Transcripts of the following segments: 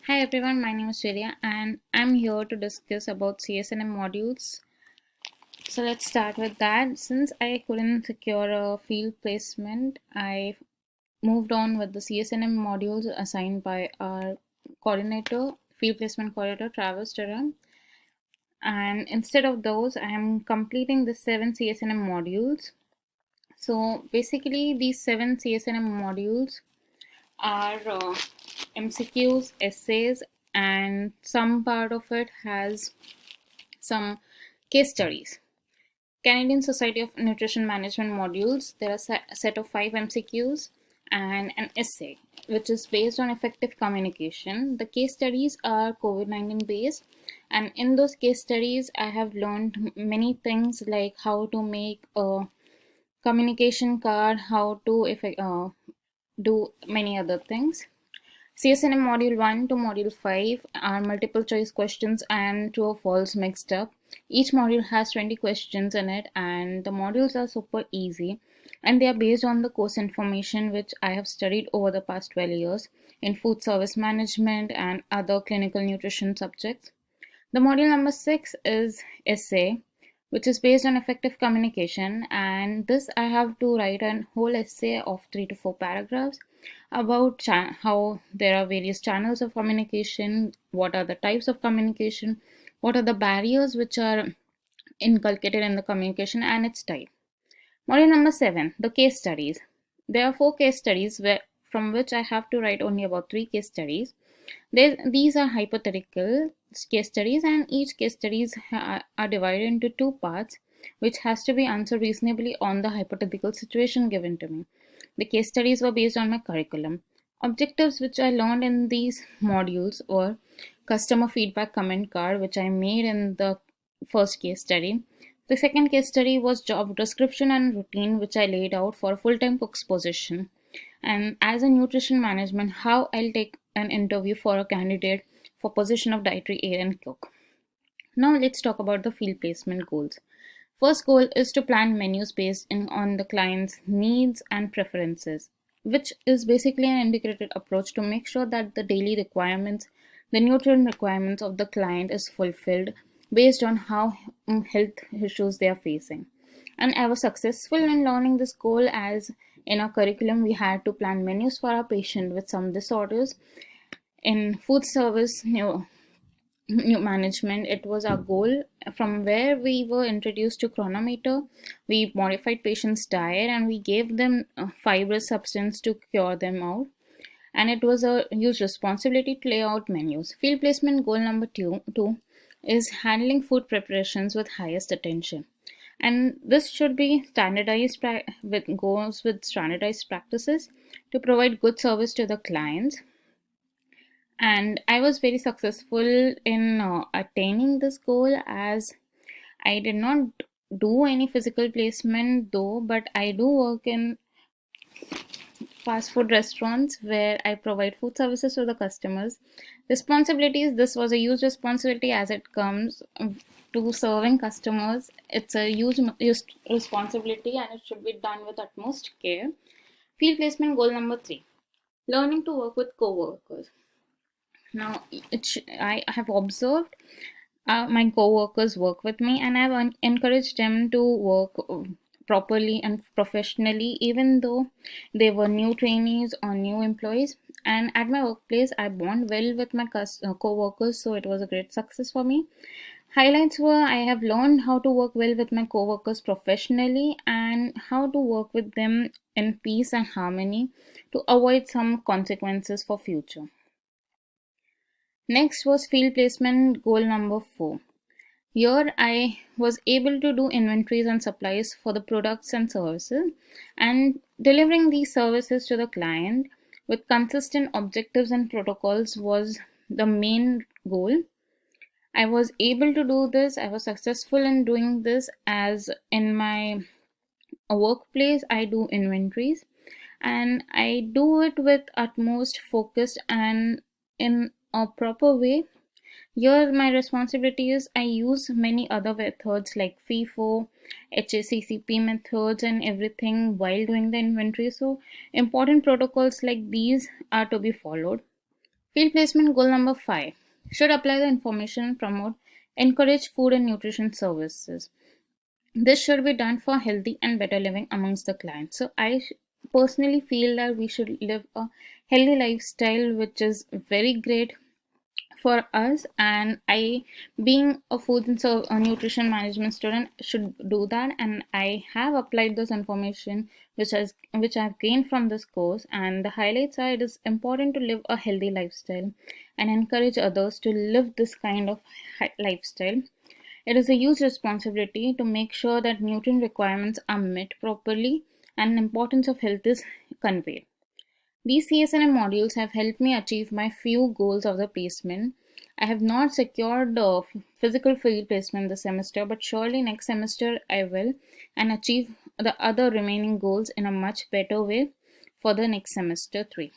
Hi everyone, my name is Juveria and I'm here to discuss about CSNM modules. So let's start with that. Since I couldn't secure a field placement, I moved on with the CSNM modules assigned by our coordinator, field placement coordinator, Travis Durham. And instead of those, I am completing the 7 CSNM modules. So basically, these 7 CSNM modules are MCQs, essays, and some part of it has some case studies. Canadian Society of Nutrition Management modules, there are a set of 5 MCQs and an essay, which is based on effective communication. The case studies are COVID-19 based, and in those case studies, I have learned many things like how to make a communication card, how to do many other things. CSNM Module 1 to Module 5 are multiple choice questions and true or false mixed up. Each module has 20 questions in it, and the modules are super easy, and they are based on the course information which I have studied over the past 12 years in food service management and other clinical nutrition subjects. The module number 6 is essay, which is based on effective communication, and this I have to write a whole essay of 3 to 4 paragraphs about how there are various channels of communication, what are the types of communication, what are the barriers which are inculcated in the communication, and its type. Module number 7, the case studies. There are 4 case studies from which I have to write only about 3 case studies. These are hypothetical case studies, and each case studies are divided into 2 parts, which has to be answered reasonably on the hypothetical situation given to me. The case studies were based on my curriculum. Objectives which I learned in these modules were customer feedback comment card, which I made in the first case study. The second case study was job description and routine, which I laid out for a full-time cook's position. And as a nutrition management, how I'll take an interview for a candidate for position of dietary aid and cook. Now let's talk about the field placement goals. First goal is to plan menus based on the client's needs and preferences, which is basically an integrated approach to make sure that the daily requirements, the nutrient requirements of the client is fulfilled based on how health issues they are facing. And I was successful in learning this goal, as in our curriculum we had to plan menus for our patient with some disorders. In food service new management, it was our goal. From where we were introduced to chronometer, we modified patients diet and we gave them fibrous substance to cure them out, and it was a huge responsibility to lay out menus. Field placement goal number two is handling food preparations with highest attention, and this should be standardized with goals with standardized practices to provide good service to the clients. And I was very successful in attaining this goal, as I did not do any physical placement though, but I do work in fast food restaurants where I provide food services to the customers. Responsibilities, this was a huge responsibility as it comes to serving customers. It's a huge responsibility and it should be done with utmost care. Field placement goal number 3, learning to work with co-workers. Now, I have observed my co-workers work with me, and I've encouraged them to work properly and professionally, even though they were new trainees or new employees. And at my workplace, I bond well with my co-workers, so it was a great success for me. Highlights were I have learned how to work well with my co-workers professionally and how to work with them in peace and harmony to avoid some consequences for future. Next was field placement goal number 4. Here I was able to do inventories and supplies for the products and services, and delivering these services to the client with consistent objectives and protocols was the main goal. I was able to do this. I was successful in doing this, as in my workplace I do inventories and I do it with utmost focus and in a proper way. Here, my responsibility is I use many other methods like FIFO, HACCP methods, and everything while doing the inventory. So, important protocols like these are to be followed. Field placement goal number 5 should apply the information, promote, encourage food and nutrition services. This should be done for healthy and better living amongst the clients. So personally feel that we should live a healthy lifestyle, which is very great for us. And I, being a food and a nutrition management student, should do that. And I have applied this information which I've gained from this course. And the highlights are: it is important to live a healthy lifestyle and encourage others to live this kind of lifestyle. It is a huge responsibility to make sure that nutrient requirements are met properly and the importance of health is conveyed. These CSNM modules have helped me achieve my few goals of the placement. I have not secured the physical field placement this semester, but surely next semester I will and achieve the other remaining goals in a much better way for the next semester 3.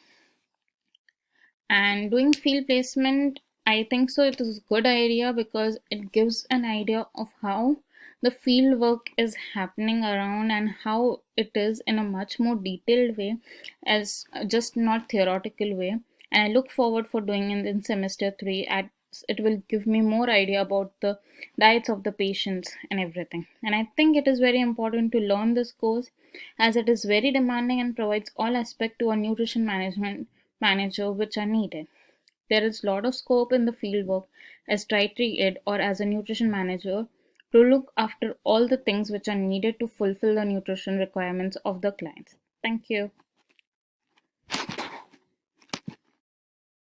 And doing field placement, I think so it is a good idea because it gives an idea of how the field work is happening around and how it is in a much more detailed way, as just not theoretical way. And I look forward for doing it in semester 3 at it will give me more idea about the diets of the patients and everything. And I think it is very important to learn this course as it is very demanding and provides all aspect to a nutrition management manager which are needed. There is a lot of scope in the fieldwork as dietary aid or as a nutrition manager to look after all the things which are needed to fulfill the nutrition requirements of the clients. Thank you.